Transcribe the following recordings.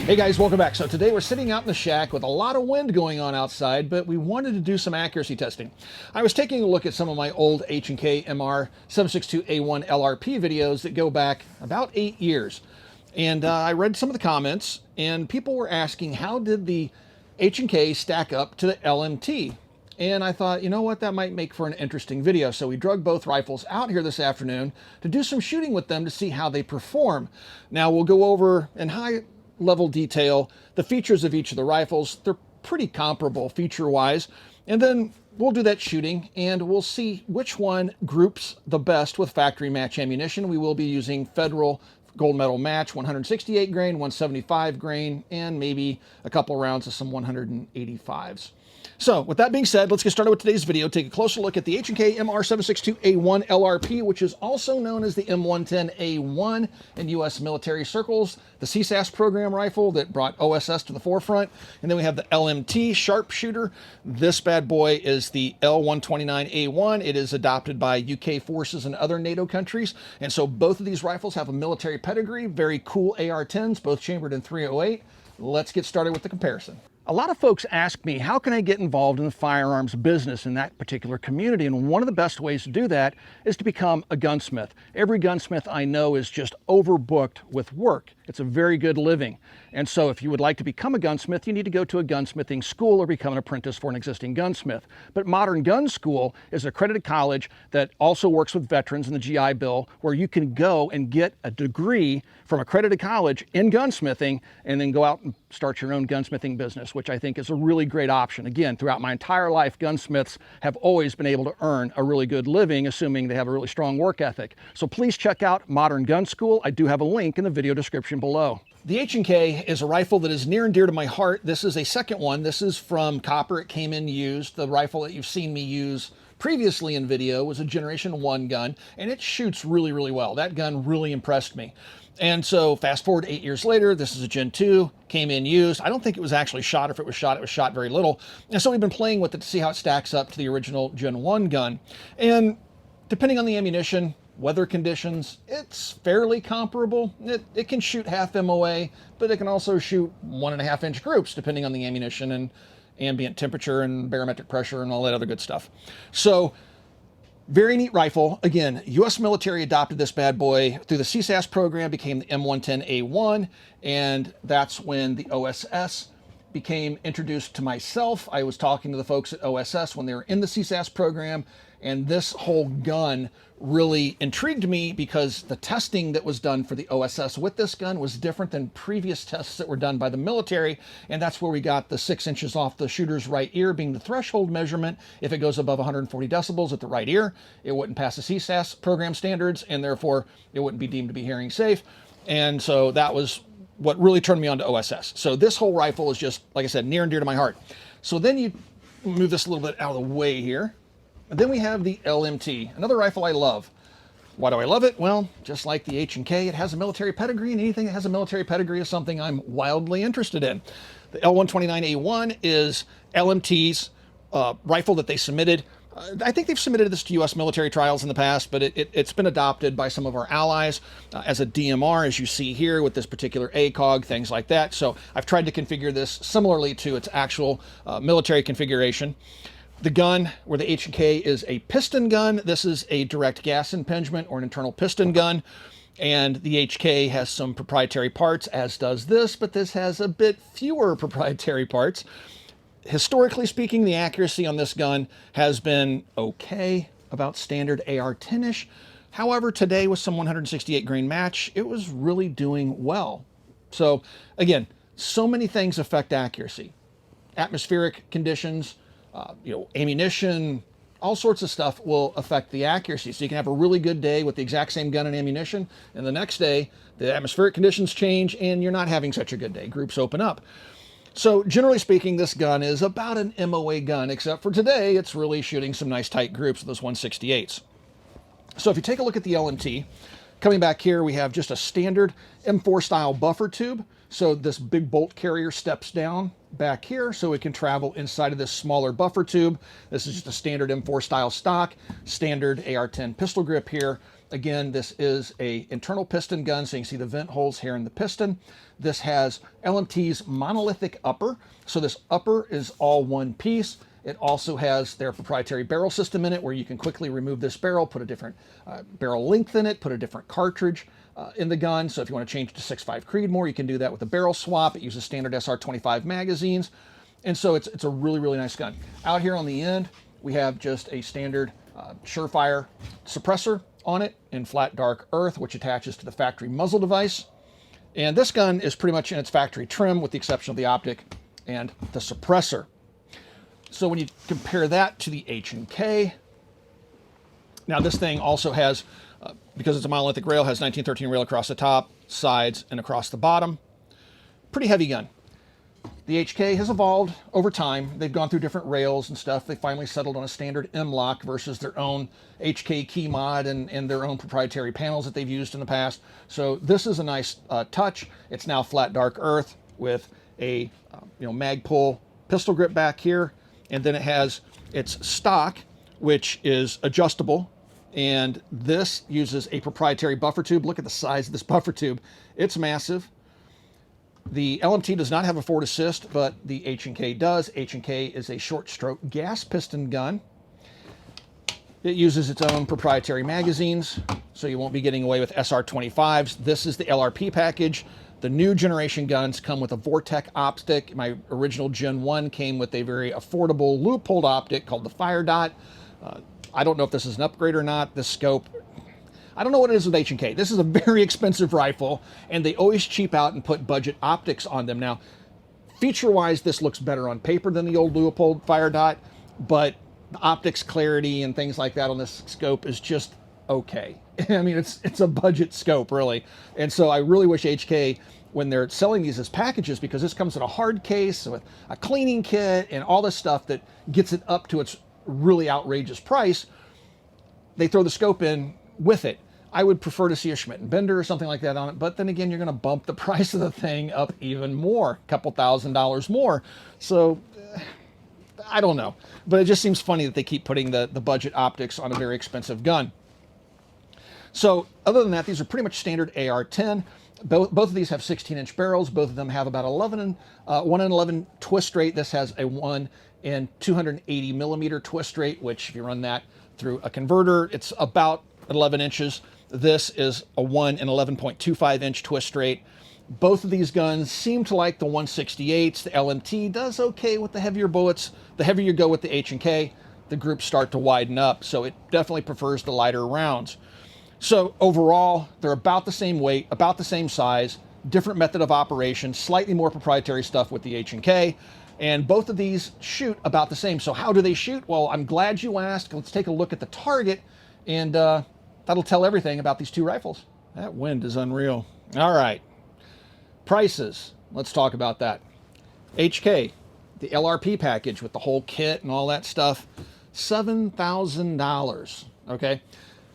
Hey guys, welcome back. So today we're sitting out in the shack with a lot of wind going on outside, but we wanted to do some accuracy testing. I was taking a look at some of my old HK MR762A1 LRP videos that go back about 8 years. And I read some of the comments, and people were asking, how did the H&K stack up to the LMT? And I thought, you know what, that might make for an interesting video. So we drug both rifles out here this afternoon to do some shooting with them to see how they perform. Now we'll go over in high level detail the features of each of the rifles. They're pretty comparable feature wise, and then we'll do that shooting and we'll see which one groups the best with factory match ammunition. We will be using Federal gold medal match 168 grain, 175 grain, and maybe a couple rounds of some 185s. So with that being said, let's get started with today's video. Take a closer look at the HK MR762A1 LRP, which is also known as the M110A1 in U.S. military circles, the CSAS program rifle that brought OSS to the forefront. And then we have the LMT sharpshooter. This bad boy is the L219A1. It is adopted by UK forces and other NATO countries. And so both of these rifles have a military pedigree, very cool AR10s, both chambered in .308. Let's get started with the comparison. A lot of folks ask me, how can I get involved in the firearms business in that particular community? And one of the best ways to do that is to become a gunsmith. Every gunsmith I know is just overbooked with work. It's a very good living. And so if you would like to become a gunsmith, you need to go to a gunsmithing school or become an apprentice for an existing gunsmith. But Modern Gun School is an accredited college that also works with veterans in the GI Bill, where you can go and get a degree from accredited college in gunsmithing and then go out and start your own gunsmithing business, which I think is a really great option. Again, throughout my entire life, gunsmiths have always been able to earn a really good living, assuming they have a really strong work ethic. So please check out Modern Gun School. I do have a link in the video description below. The H&K is a rifle that is near and dear to my heart. This is a second one. This is from Copper. It came in used. The rifle that you've seen me use previously in video was a Generation 1 gun, and it shoots really, really well. That gun really impressed me. And so fast forward 8 years later, this is a Gen 2, came in used. I don't think it was actually shot. If it was shot, it was shot very little. And so we've been playing with it to see how it stacks up to the original Gen 1 gun. And depending on the ammunition, weather conditions, it's fairly comparable. It can shoot half MOA, but it can also shoot 1.5 inch groups depending on the ammunition and ambient temperature and barometric pressure and all that other good stuff. So very neat rifle. Again, U.S. military adopted this bad boy through the CSAS program, became the M110A1, and that's when the OSS became introduced to myself. I was talking to the folks at OSS when they were in the CSAS program, and this whole gun really intrigued me because the testing that was done for the OSS with this gun was different than previous tests that were done by the military, and that's where we got the 6 inches off the shooter's right ear being the threshold measurement. If it goes above 140 decibels at the right ear, it wouldn't pass the CSAS program standards, and therefore it wouldn't be deemed to be hearing safe. And so that was what really turned me on to OSS. So this whole rifle is just, like I said, near and dear to my heart. So then you move this a little bit out of the way here. And then we have the LMT, another rifle I love. Why do I love it? Well, just like the H&K, it has a military pedigree, and anything that has a military pedigree is something I'm wildly interested in. The L219A1 is LMT's rifle that they submitted. I think they've submitted this to U.S. military trials in the past, but it's been adopted by some of our allies as a DMR, as you see here with this particular ACOG, things like that. So I've tried to configure this similarly to its actual military configuration. The gun, where the H&K is a piston gun, this is a direct gas impingement or an internal piston gun. And the HK has some proprietary parts, as does this, but this has a bit fewer proprietary parts. Historically speaking, the accuracy on this gun has been okay, about standard AR10-ish. However, today with some 168 grain match, it was really doing well. So again, so many things affect accuracy. Atmospheric conditions, ammunition, all sorts of stuff will affect the accuracy. So you can have a really good day with the exact same gun and ammunition, and the next day the atmospheric conditions change and you're not having such a good day. Groups open up. So generally speaking, this gun is about an MOA gun, except for today it's really shooting some nice tight groups with those 168s. So if you take a look at the LMT, coming back here, we have just a standard M4 style buffer tube. So this big bolt carrier steps down back here so it can travel inside of this smaller buffer tube. This is just a standard M4 style stock, standard AR10 pistol grip here. Again, this is a internal piston gun, so you can see the vent holes here in the piston. This has LMT's monolithic upper, so this upper is all one piece. It also has their proprietary barrel system in it where you can quickly remove this barrel, put a different barrel length in it, put a different cartridge in the gun. So if you want to change to 6.5 Creedmoor, you can do that with a barrel swap. It uses standard SR25 magazines. And so it's a really, really nice gun. Out here on the end, we have just a standard Surefire suppressor on it in flat dark earth, which attaches to the factory muzzle device. And this gun is pretty much in its factory trim with the exception of the optic and the suppressor. So when you compare that to the H&K, now this thing also has, because it's a monolithic rail, has 1913 rail across the top, sides, and across the bottom. Pretty heavy gun. The HK has evolved over time. They've gone through different rails and stuff. They finally settled on a standard M-lock versus their own HK key mod and their own proprietary panels that they've used in the past. So this is a nice touch. It's now flat dark earth with a mag pull pistol grip back here. And then it has its stock, which is adjustable. And this uses a proprietary buffer tube. Look at the size of this buffer tube. It's massive. The LMT does not have a forward assist, but the H&K does. H&K is a short stroke gas piston gun. It uses its own proprietary magazines, so you won't be getting away with SR25s. This is the LRP package. The new generation guns come with a Vortec optic. My original Gen 1 came with a very affordable loop-holed optic called the Fire Dot. I don't know if this is an upgrade or not. This scope, I don't know what it is with H&K. This is a very expensive rifle, and they always cheap out and put budget optics on them. Now, feature-wise, this looks better on paper than the old Leupold Fire Dot, but the optics clarity and things like that on this scope is just okay. I mean, it's a budget scope, really. And so I really wish HK, when they're selling these as packages, because this comes in a hard case with a cleaning kit and all this stuff that gets it up to its really outrageous price, they throw the scope in with it. I would prefer to see a Schmidt & Bender or something like that on it, but then again, you're going to bump the price of the thing up even more, a couple $1,000s more. So I don't know, but it just seems funny that they keep putting the budget optics on a very expensive gun. So other than that, these are pretty much standard AR10. Both of these have 16-inch barrels. Both of them have about 1 in 11 twist rate. This has a 1 in 280 millimeter twist rate, which if you run that through a converter, it's about 11 inches. This is a 1 in 11.25 inch twist rate. Both of these guns seem to like the 168s. The LMT does okay with the heavier bullets. The heavier you go with the H&K, the groups start to widen up. So it definitely prefers the lighter rounds. So overall, they're about the same weight, about the same size, different method of operation, slightly more proprietary stuff with the H&K, and both of these shoot about the same. So how do they shoot? Well, I'm glad you asked. Let's take a look at the target, and that'll tell everything about these two rifles. That wind is unreal. All right, prices. Let's talk about that. HK, the LRP package with the whole kit and all that stuff, $7,000, okay?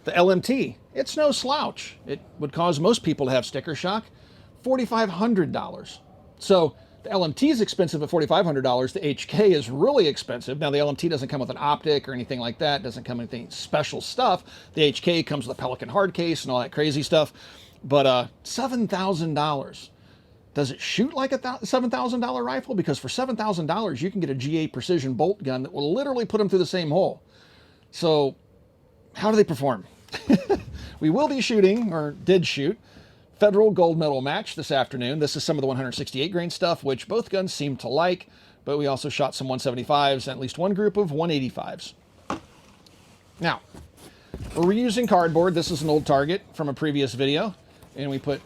The LMT, it's no slouch. It would cause most people to have sticker shock, $4,500. So the LMT is expensive at $4,500. The HK is really expensive. Now the LMT doesn't come with an optic or anything like that. It doesn't come with any special stuff. The HK comes with a Pelican hard case and all that crazy stuff. But $7,000. Does it shoot like a $7,000 rifle? Because for $7,000, you can get a G8 precision bolt gun that will literally put them through the same hole. So how do they perform? We will be shooting, or did shoot, Federal Gold Medal match this afternoon. This is some of the 168 grain stuff, which both guns seem to like, but we also shot some 175s and at least one group of 185s. Now, we're reusing cardboard. This is an old target from a previous video, and we put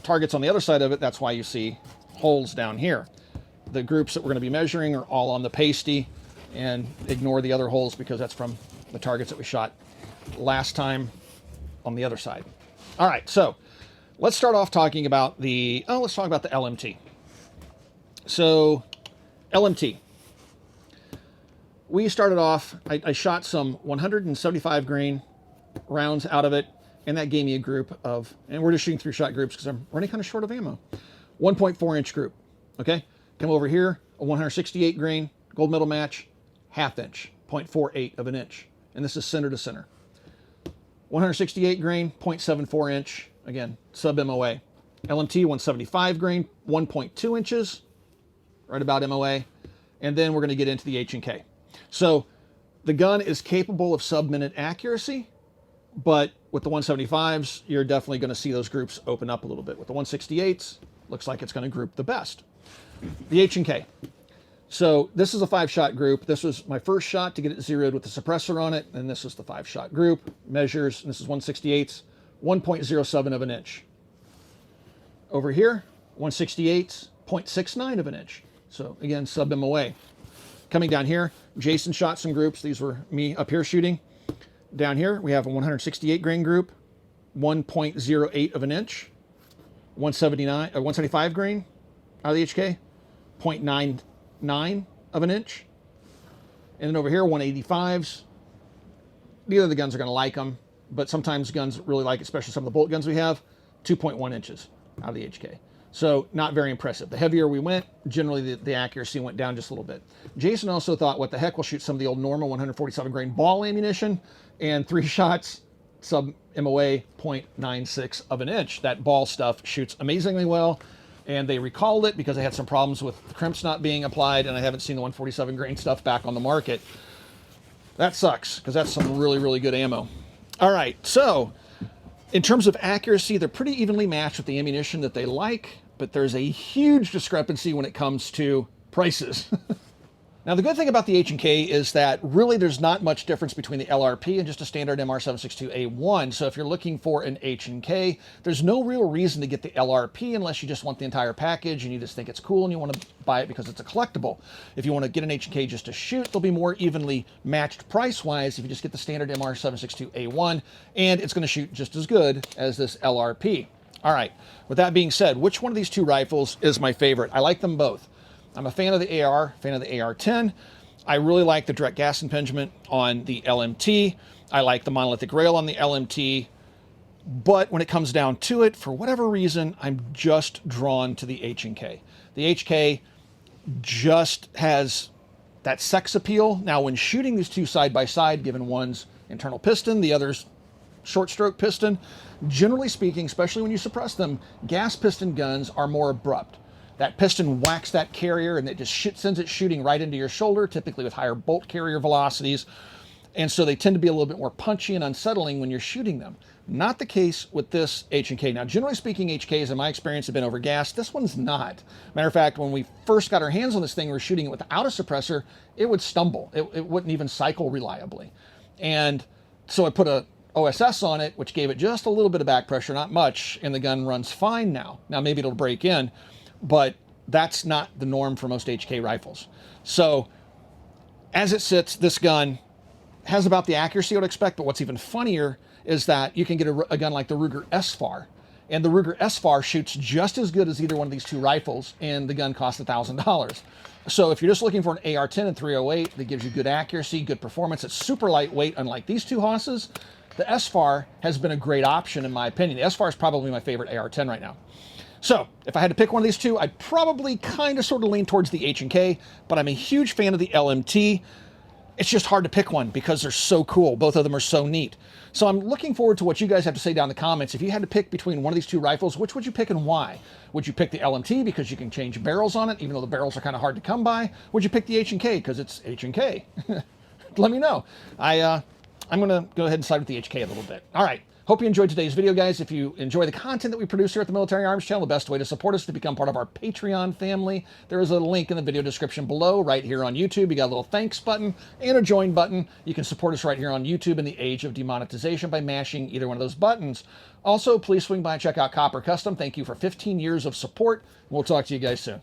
targets on the other side of it. That's why you see holes down here. The groups that we're going to be measuring are all on the pasty, and ignore the other holes because that's from the targets that we shot last time on the other side. All right, so let's start off talking about let's talk about the LMT. So LMT, we started off, I shot some 175 grain rounds out of it, and that gave me a group of, and we're just shooting 3-shot groups because I'm running kind of short of ammo, 1.4 inch group, okay? Come over here, a 168 grain gold medal match, 1/2 inch, 0.48 of an inch. And this is center to center. 168 grain, 0.74 inch, again, sub MOA. LMT 175 grain, 1.2 inches, right about MOA. And then we're going to get into the H&K. So the gun is capable of sub-minute accuracy, but with the 175s, you're definitely going to see those groups open up a little bit. With the 168s, looks like it's going to group the best. The H&K. So this is a 5-shot group. This was my first shot to get it zeroed with the suppressor on it, and this is the 5-shot group. Measures, and this is 168s, 1.07 of an inch. Over here, 168s, 0.69 of an inch. So again, sub MOA. Coming down here, Jason shot some groups. These were me up here shooting. Down here, we have a 168 grain group, 1.08 of an inch. 175 grain out of the HK, 0.99 of an inch. And then over here, 185s. Neither of the guns are going to like them, but sometimes guns really like it, especially some of the bolt guns we have, 2.1 inches out of the HK. So not very impressive. The heavier we went, generally the accuracy went down just a little bit. Jason also thought, what the heck, we'll shoot some of the old normal 147 grain ball ammunition, and 3 shots, sub MOA, 0.96 of an inch. That ball stuff shoots amazingly well, and they recalled it because they had some problems with crimps not being applied, and I haven't seen the 147 grain stuff back on the market. That sucks, because that's some really, really good ammo. All right, so in terms of accuracy, they're pretty evenly matched with the ammunition that they like, but there's a huge discrepancy when it comes to prices. Now, the good thing about the H&K is that really there's not much difference between the LRP and just a standard MR762A1. So if you're looking for an H&K, there's no real reason to get the LRP unless you just want the entire package and you just think it's cool and you want to buy it because it's a collectible. If you want to get an H&K just to shoot, they'll be more evenly matched price-wise if you just get the standard MR762A1, and it's going to shoot just as good as this LRP. All right, with that being said, which one of these two rifles is my favorite? I like them both. I'm a fan of the AR, fan of the AR10. I really like the direct gas impingement on the LMT. I like the monolithic rail on the LMT. But when it comes down to it, for whatever reason, I'm just drawn to the H&K. The HK just has that sex appeal. Now, when shooting these two side by side, given one's internal piston, the other's short stroke piston, generally speaking, especially when you suppress them, gas piston guns are more abrupt. That piston whacks that carrier and it just sends it shooting right into your shoulder, typically with higher bolt carrier velocities. And so they tend to be a little bit more punchy and unsettling when you're shooting them. Not the case with this H&K. Now, generally speaking, HKs, in my experience, have been overgassed. This one's not. Matter of fact, when we first got our hands on this thing, we were shooting it without a suppressor, it would stumble. It wouldn't even cycle reliably. And so I put a OSS on it, which gave it just a little bit of back pressure, not much, and the gun runs fine now. Now, maybe it'll break in, but that's not the norm for most HK rifles. So as it sits, this gun has about the accuracy I would expect, but what's even funnier is that you can get a gun like the Ruger S-FAR, and the Ruger S-FAR shoots just as good as either one of these two rifles, and the gun costs $1,000. So if you're just looking for an AR10 and 308 that gives you good accuracy, good performance, it's super lightweight, unlike these two hosses, the S-FAR has been a great option in my opinion. The S-FAR is probably my favorite AR10 right now. So if I had to pick one of these two, I'd probably kind of sort of lean towards the H&K, but I'm a huge fan of the LMT. It's just hard to pick one because they're so cool. Both of them are so neat. So I'm looking forward to what you guys have to say down in the comments. If you had to pick between one of these two rifles, which would you pick and why? Would you pick the LMT because you can change barrels on it, even though the barrels are kind of hard to come by? Would you pick the H&K because it's H&K? Let me know. I'm going to go ahead and side with the HK a little bit. All right. Hope you enjoyed today's video, guys. If you enjoy the content that we produce here at the Military Arms Channel, the best way to support us is to become part of our Patreon family. There is a link in the video description below, right here on YouTube. You got a little thanks button and a join button. You can support us right here on YouTube in the age of demonetization by mashing either one of those buttons. Also, please swing by and check out Copper Custom. Thank you for 15 years of support. We'll talk to you guys soon.